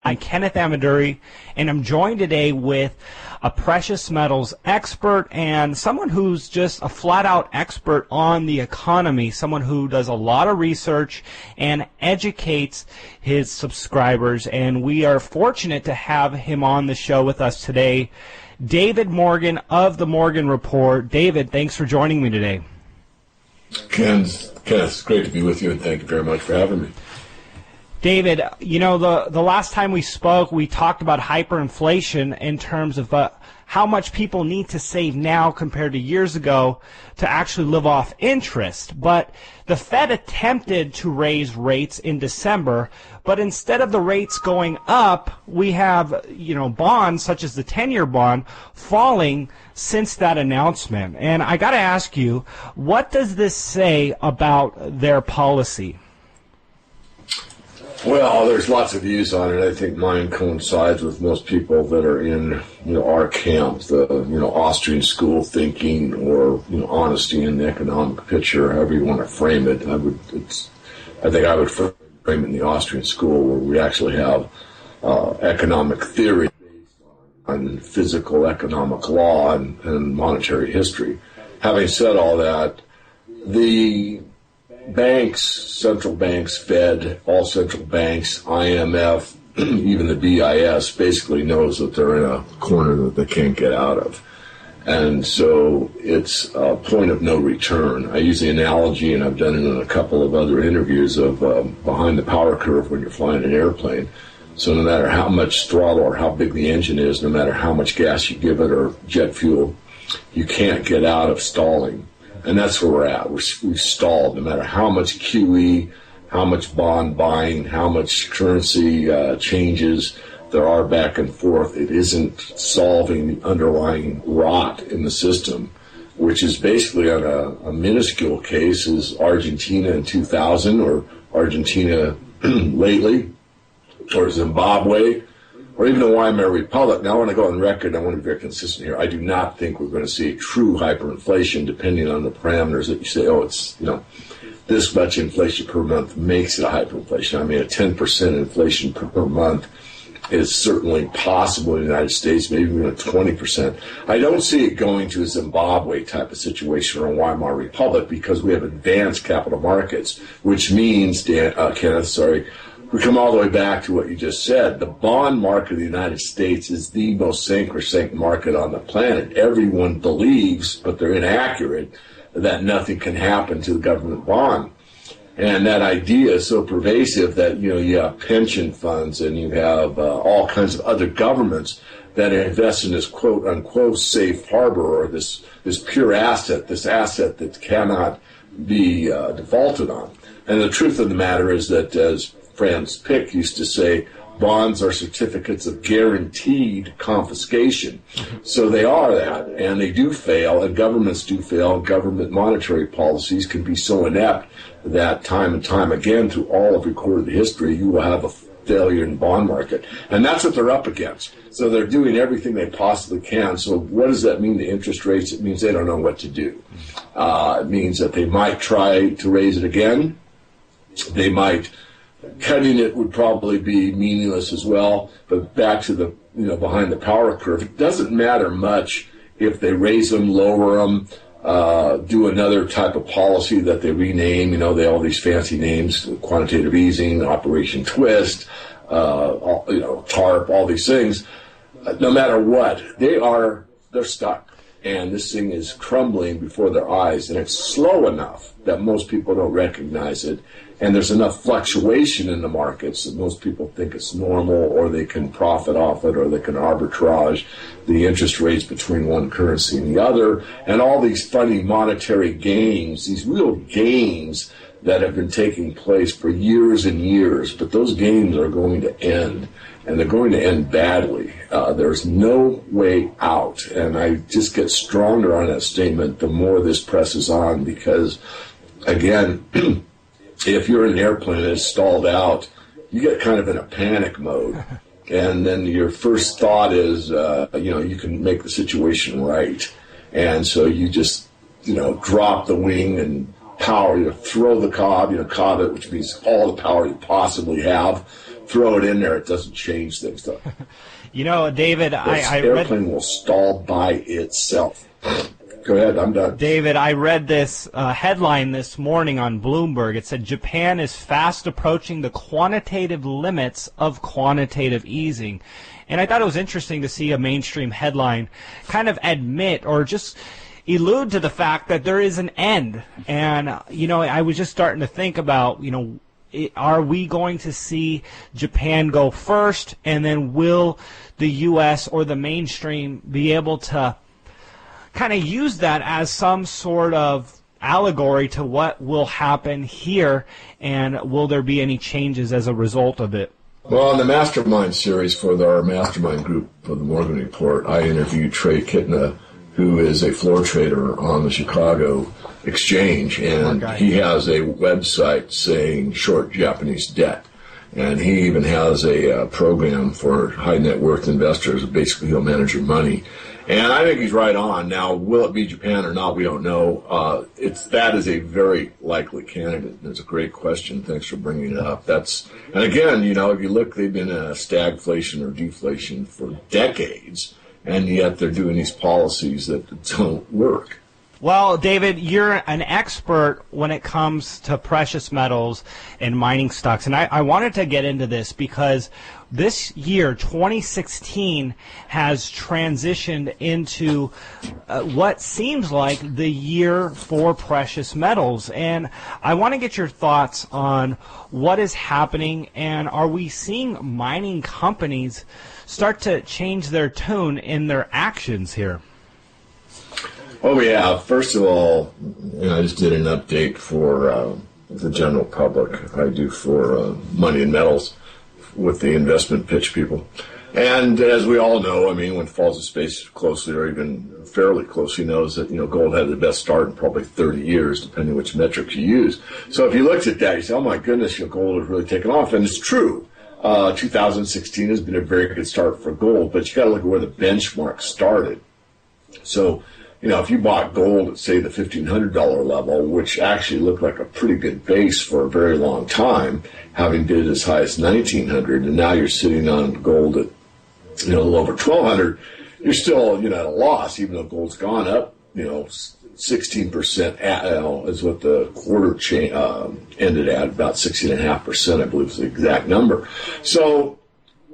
I'm Kenneth Amaduri, and I'm joined today with a precious metals expert and someone who's just a flat-out expert on the economy, someone who does a lot of research and educates his subscribers, and we are fortunate to have him on the show with us today, David Morgan of the Morgan Report. David, thanks for joining me today. Kenneth, it's great to be with you, and thank you very much for having me. David, you know, the last time we spoke, we talked about hyperinflation in terms of how much people need to save now compared to years ago to actually live off interest. But the Fed attempted to raise rates in December, but instead of the rates going up, we have, you know, bonds such as the 10-year bond falling since that announcement. And I got to ask you, what does this say about their policy? Well, there's lots of views on it. I think mine coincides with most people that are in, our camp, the, Austrian school thinking, or, honesty in the economic picture, however you want to frame it. I think I would frame it in the Austrian school, where we actually have economic theory based on physical economic law and monetary history. Having said all that, the banks, central banks, Fed, all central banks, IMF, even the BIS, basically knows that they're in a corner that they can't get out of. And so it's a point of no return. I use the analogy, and I've done it in a couple of other interviews, of behind the power curve when you're flying an airplane. So no matter how much throttle or how big the engine is, no matter how much gas you give it or jet fuel, you can't get out of stalling. And that's where we're at. We've stalled. No matter how much QE, how much bond buying, how much currency changes there are back and forth, it isn't solving the underlying rot in the system, which is basically, on a minuscule case, is Argentina in 2000, or Argentina lately, or Zimbabwe, or even the Weimar Republic. Now, I want to go on record, I want to be very consistent here. I do not think we're going to see true hyperinflation, depending on the parameters that you say, it's, this much inflation per month makes it a hyperinflation. I mean, a 10% inflation per month is certainly possible in the United States, maybe even a 20%. I don't see it going to a Zimbabwe type of situation, or a Weimar Republic, because we have advanced capital markets, which means, Kenneth, we come all the way back to what you just said. The bond market of the United States is the most sacrosanct market on the planet. Everyone believes, but they're inaccurate, that nothing can happen to the government bond. And that idea is so pervasive that, you have pension funds, and you have all kinds of other governments that invest in this quote-unquote safe harbor, or this pure asset, this asset that cannot be defaulted on. And the truth of the matter is that, as Franz Pick used to say, bonds are certificates of guaranteed confiscation. So they are that, and they do fail, and governments do fail, and government monetary policies can be so inept that time and time again, through all of recorded history, you will have a failure in the bond market. And that's what they're up against. So they're doing everything they possibly can. So what does that mean to interest rates? It means they don't know what to do. It means that they might try to raise it again. They might. Cutting it would probably be meaningless as well. But back to the, behind the power curve, it doesn't matter much if they raise them, lower them, do another type of policy that they rename. They all these fancy names: quantitative easing, Operation Twist, TARP, all these things. No matter what, they're stuck. And this thing is crumbling before their eyes, and it's slow enough that most people don't recognize it. And there's enough fluctuation in the markets that most people think it's normal, or they can profit off it, or they can arbitrage the interest rates between one currency and the other. And all these funny monetary games, these real games that have been taking place for years and years. But those games are going to end, and they're going to end badly. There's no way out. And I just get stronger on that statement the more this presses on, because, again, if you're in an airplane and it's stalled out, you get kind of in a panic mode. And then your first thought is, you can make the situation right. And so you just, drop the wing and power, throw the cob, cob it, which means all the power you possibly have, throw it in there. It doesn't change things, though. You know, David, I airplane will stall by itself. Go ahead, I'm done. David, I read this headline this morning on Bloomberg. It said Japan is fast approaching the quantitative limits of quantitative easing. And I thought it was interesting to see a mainstream headline kind of admit or just allude to the fact that there is an end. And, you know, I was just starting to think about, you know, are we going to see Japan go first, and then will the U.S. or the mainstream be able to kind of use that as some sort of allegory to what will happen here, and will there be any changes as a result of it? Well, in the Mastermind series for our Mastermind group for the Morgan Report, I interviewed Trey Kitna, who is a floor trader on the Chicago Exchange, and he has a website saying short Japanese debt. And he even has a program for high net worth investors. Basically, he'll manage your money. And I think he's right on. Now, will it be Japan or not? We don't know. That is a very likely candidate. It's a great question. Thanks for bringing it up. And again, you know, if you look, they've been in a stagflation or deflation for decades, and yet they're doing these policies that don't work. Well, David, you're an expert when it comes to precious metals and mining stocks, and I wanted to get into this because this year, 2016, has transitioned into what seems like the year for precious metals, and I want to get your thoughts on what is happening, and are we seeing mining companies start to change their tune in their actions here? Oh, yeah. First of all, I just did an update for the general public. I do for Money and Metals with the investment pitch people. And as we all know, I mean, when Falls of Space closely or even fairly closely knows that, you know, gold had the best start in probably 30 years, depending which metrics you use. So if you looked at that, you say, oh, my goodness, you know, gold has really taken off. And it's true. 2016 has been a very good start for gold, but you got to look at where the benchmark started. So, you know, if you bought gold at, say, the $1,500 level, which actually looked like a pretty good base for a very long time, having bid as high as $1,900, and now you're sitting on gold at, you know, a little over $1,200, you're still, you know, at a loss, even though gold's gone up, you know, 16% is what the quarter ended at, about 16.5%, I believe is the exact number. So,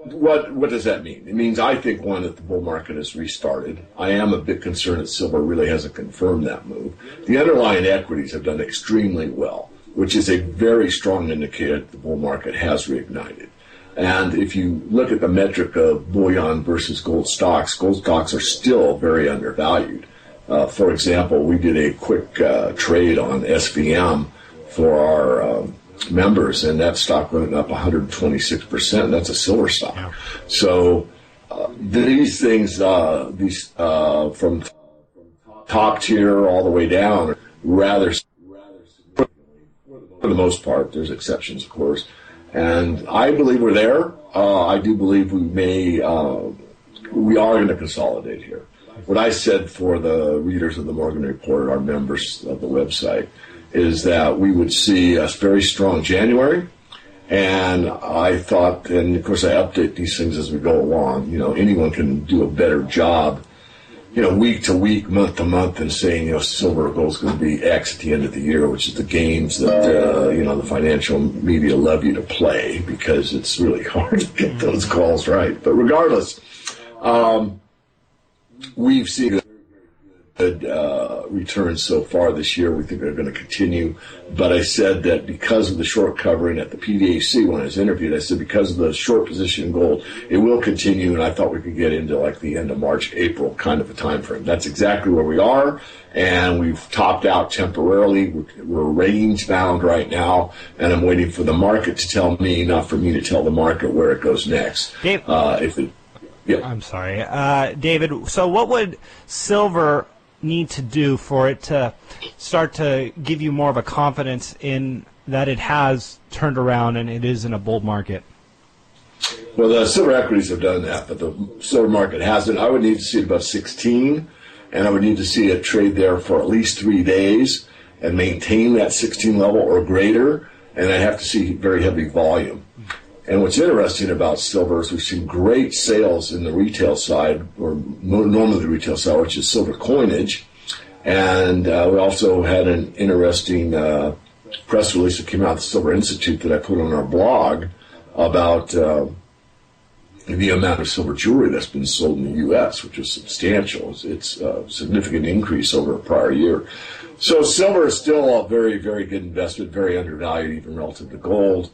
What does that mean? It means, I think, one, that the bull market has restarted. I am a bit concerned that silver really hasn't confirmed that move. The underlying equities have done extremely well, which is a very strong indicator that the bull market has reignited. And if you look at the metric of bullion versus gold stocks are still very undervalued. For example, we did a quick trade on SVM for our members, and that stock went up 126%. That's a silver stock. Yeah. So these things, from top tier all the way down, rather, for the most part, there's exceptions, of course. And I believe we're there. I do believe we are going to consolidate here. What I said for the readers of the Morgan Report, our members of the website, is that we would see a very strong January, and I thought, and of course I update these things as we go along, you know, anyone can do a better job, you know, week to week, month to month, and saying, you know, silver or gold is going to be X at the end of the year, which is the games that, you know, the financial media love you to play, because it's really hard to get those calls right. But regardless, we've seen good returns so far this year. We think they're going to continue. But I said that because of the short covering at the PDAC when I was interviewed, I said because of the short position in gold, it will continue, and I thought we could get into like the end of March, April kind of a time frame. That's exactly where we are, and we've topped out temporarily. We're range bound right now, and I'm waiting for the market to tell me, not for me to tell the market where it goes next. Dave, yeah. I'm sorry. David, so what would silver need to do for it to start to give you more of a confidence in that it has turned around and it is in a bull market? Well, the silver equities have done that, but the silver market hasn't. I would need to see it above 16, and I would need to see it trade there for at least 3 days and maintain that 16 level or greater, and I'd have to see very heavy volume. And what's interesting about silver is we've seen great sales in the retail side, or normally the retail side, which is silver coinage. And we also had an interesting press release that came out of the Silver Institute that I put on our blog about the amount of silver jewelry that's been sold in the U.S., which is substantial. It's a significant increase over a prior year. So silver is still a very, very good investment, very undervalued even relative to gold,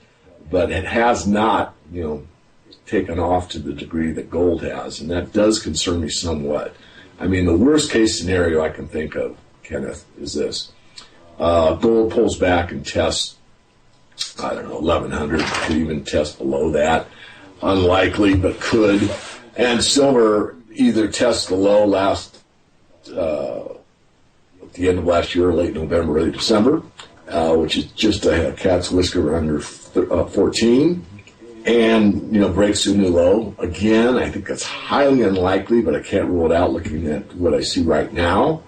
but it has not, taken off to the degree that gold has, and that does concern me somewhat. I mean, the worst case scenario I can think of, Kenneth, is this. Gold pulls back and tests, 1,100, could even test below that. Unlikely, but could. And silver either tests the low at the end of last year, late November, early December, which is just a cat's whisker under 14, and breaks a new low. Again, I think that's highly unlikely, but I can't rule it out looking at what I see right now.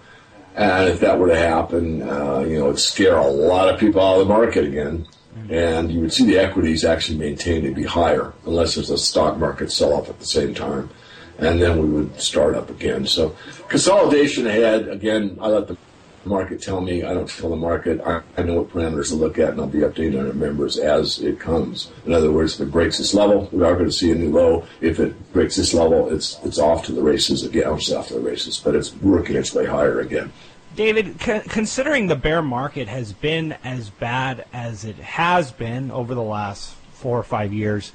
And if that were to happen, it'd scare a lot of people out of the market again. And you would see the equities actually maintain to be higher unless there's a stock market sell-off at the same time. And then we would start up again. So consolidation ahead. Again, I let the market tell me. I don't tell the market. I know what parameters to look at, and I'll be updating our members as it comes. In other words, if it breaks this level, we are going to see a new low. If it breaks this level, it's off to the races again. It's off to the races, but it's working its way higher again. David, considering the bear market has been as bad as it has been over the last 4 or 5 years,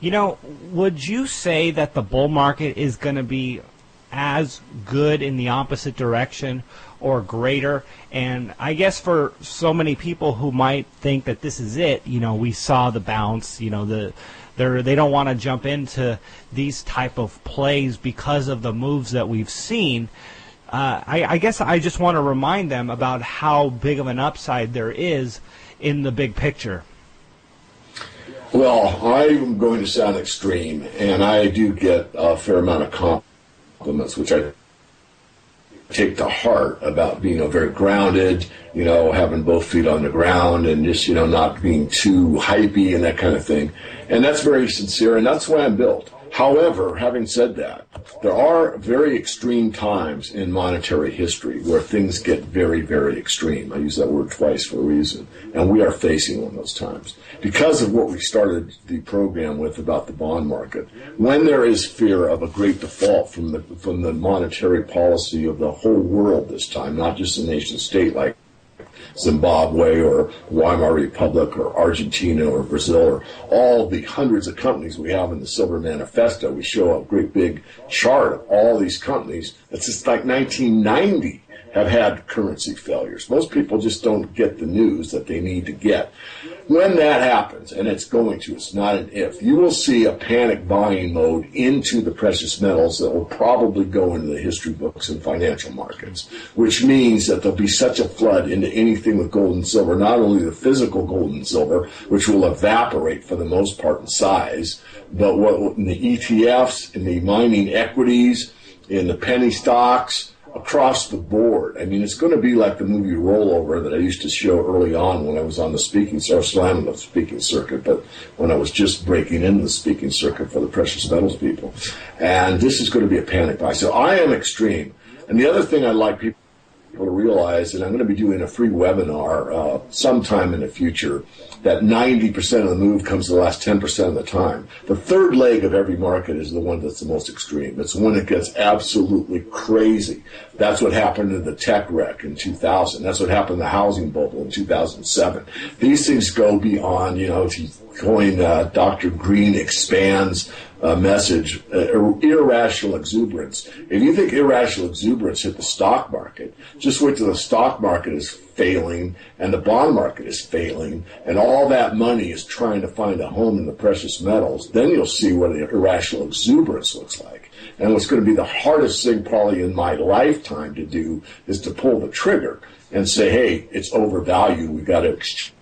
would you say that the bull market is going to be as good in the opposite direction or greater? And I guess for so many people who might think that this is it, we saw the bounce, they don't want to jump into these type of plays because of the moves that we've seen. I guess I just want to remind them about how big of an upside there is in the big picture. Well, I'm going to sound extreme, and I do get a fair amount of compliments, which I take to heart, about being very grounded, having both feet on the ground and just, not being too hypey and that kind of thing. And that's very sincere, and that's the way I'm built. However, having said that, there are very extreme times in monetary history where things get very, very extreme. I use that word twice for a reason. And we are facing one of those times because of what we started the program with about the bond market. When there is fear of a great default from the monetary policy of the whole world this time, not just the nation state like Zimbabwe or Weimar Republic or Argentina or Brazil or all the hundreds of companies we have in the Silver Manifesto. We show a great big chart of all these companies. It's just like 1990 have had currency failures. Most people just don't get the news that they need to get. When that happens, and it's going to, it's not an if, you will see a panic buying mode into the precious metals that will probably go into the history books and financial markets, which means that there'll be such a flood into anything with gold and silver, not only the physical gold and silver, which will evaporate for the most part in size, but what in the ETFs, in the mining equities, in the penny stocks, across the board. I mean, it's going to be like the movie Rollover that I used to show early on when I was on the speaking circuit, but when I was just breaking into the speaking circuit for the precious metals people. And this is going to be a panic buy. So I am extreme. And the other thing I'd like people to realize, and I'm going to be doing a free webinar sometime in the future, that 90% of the move comes the last 10% of the time. The third leg of every market is the one that's the most extreme. It's the one that gets absolutely crazy. That's what happened in the tech wreck in 2000. That's what happened in the housing bubble in 2007. These things go beyond, if you coin Dr. Green expands message, irrational exuberance. If you think irrational exuberance hit the stock market, just wait till the stock market is failing and the bond market is failing and all that money is trying to find a home in the precious metals. Then you'll see what the irrational exuberance looks like. And what's going to be the hardest thing probably in my lifetime to do is to pull the trigger and say, hey, it's overvalued. We've got to exchange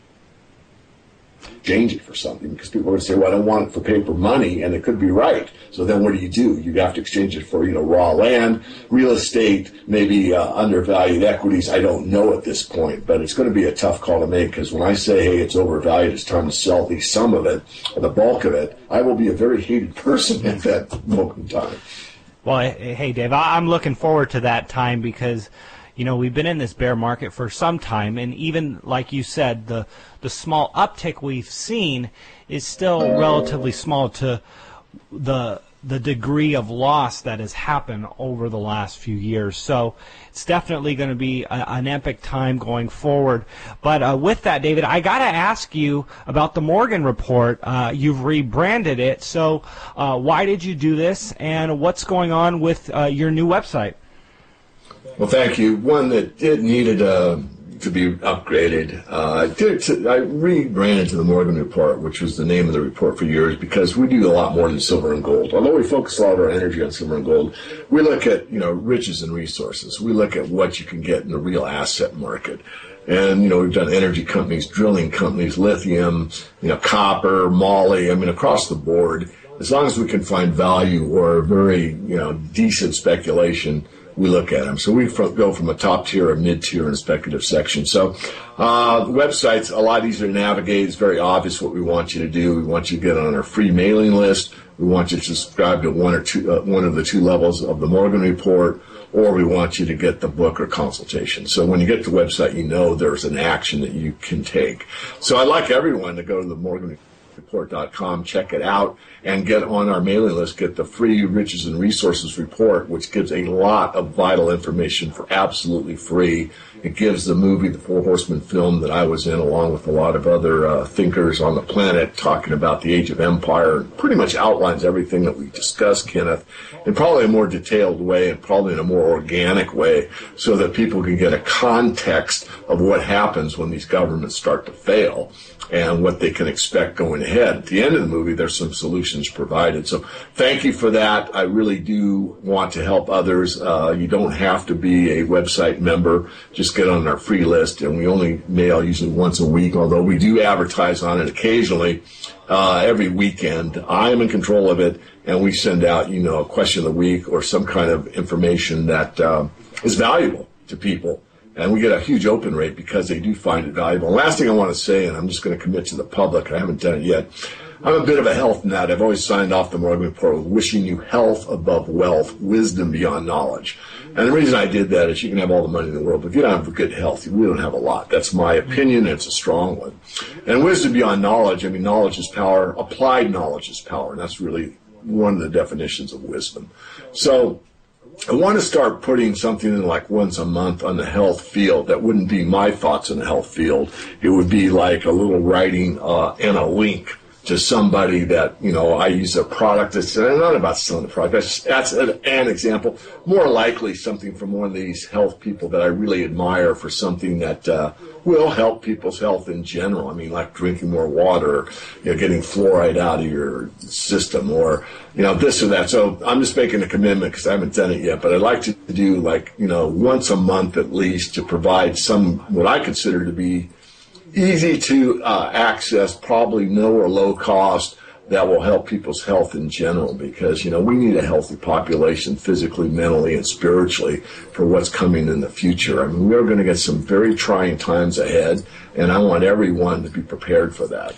exchange it for something, because people are going to say, well, I don't want it for paper money, and it could be right. So then what do? You have to exchange it for, raw land, real estate, maybe undervalued equities. I don't know at this point, but it's going to be a tough call to make, because when I say, hey, it's overvalued, it's time to sell at least some of it, or the bulk of it, I will be a very hated person at that moment in time. Well, hey, Dave, I'm looking forward to that time, because we've been in this bear market for some time, and even like you said, the small uptick we've seen is still relatively small to the degree of loss that has happened over the last few years. So it's definitely going to be an epic time going forward. But with that, David, I got to ask you about the Morgan Report. You've rebranded it. So why did you do this, and what's going on with your new website? Well, thank you. One that it needed to be upgraded. I rebranded to the Morgan Report, which was the name of the report for years, because we do a lot more than silver and gold. Although we focus a lot of our energy on silver and gold, we look at riches and resources. We look at what you can get in the real asset market. And, we've done energy companies, drilling companies, lithium, copper, moly, across the board. As long as we can find value or very, decent speculation, we look at them. So we go from a top tier, a mid tier, and a speculative section. So the website's a lot easier to navigate. It's very obvious what we want you to do. We want you to get on our free mailing list. We want you to subscribe to one of the two levels of the Morgan Report, or we want you to get the book or consultation. So when you get to the website, there's an action that you can take. So I'd like everyone to go to the morganreport.com, check it out, and get on our mailing list, get the free Riches and Resources Report, which gives a lot of vital information for absolutely free. It gives the movie, the Four Horsemen film that I was in, along with a lot of other thinkers on the planet, talking about the Age of Empire, and pretty much outlines everything that we discussed, Kenneth, in probably a more detailed way and probably in a more organic way, so that people can get a context of what happens when these governments start to fail and what they can expect going ahead. At the end of the movie, there's some solutions provided. So thank you for that. I really do want to help others. You don't have to be a website member. Just get on our free list, and we only mail usually once a week, although we do advertise on it occasionally every weekend. I am in control of it, and we send out, a question of the week or some kind of information that is valuable to people. And we get a huge open rate because they do find it valuable. And last thing I want to say, and I'm just going to commit to the public, I haven't done it yet, I'm a bit of a health nut. I've always signed off the Morgan Report with wishing you health above wealth, wisdom beyond knowledge. And the reason I did that is you can have all the money in the world, but if you don't have good health, you really don't have a lot. That's my opinion, and it's a strong one. And wisdom beyond knowledge, knowledge is power. Applied knowledge is power, and that's really one of the definitions of wisdom. So I want to start putting something in like once a month on the health field. That wouldn't be my thoughts on the health field. It would be like a little writing and a link to somebody that, I use a product that's not about selling the product. That's an example. More likely something from one of these health people that I really admire for something that will help people's health in general. Like drinking more water, getting fluoride out of your system, or, this or that. So I'm just making a commitment because I haven't done it yet, but I'd like to do once a month at least to provide some, what I consider to be easy to access, probably no or low cost, that will help people's health in general, because, we need a healthy population physically, mentally, and spiritually for what's coming in the future. We're going to get some very trying times ahead, and I want everyone to be prepared for that.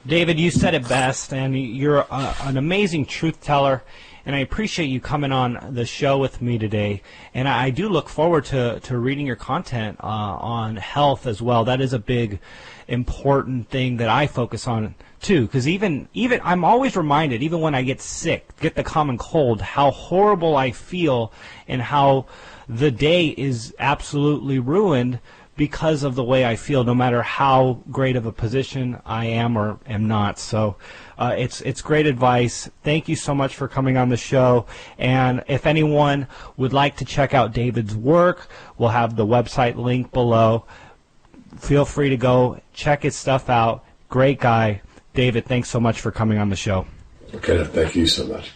David, you said it best, and you're an amazing truth teller, and I appreciate you coming on the show with me today. And I do look forward to reading your content on health as well. That is a big, important thing that I focus on too, because even I'm always reminded, even when I get sick, get the common cold, how horrible I feel and how the day is absolutely ruined because of the way I feel, no matter how great of a position I am or am not. So it's great advice. Thank you so much for coming on the show. And if anyone would like to check out David's work, we'll have the website link below. Feel free to go check his stuff out. Great guy. David, thanks so much for coming on the show. Okay, thank you so much.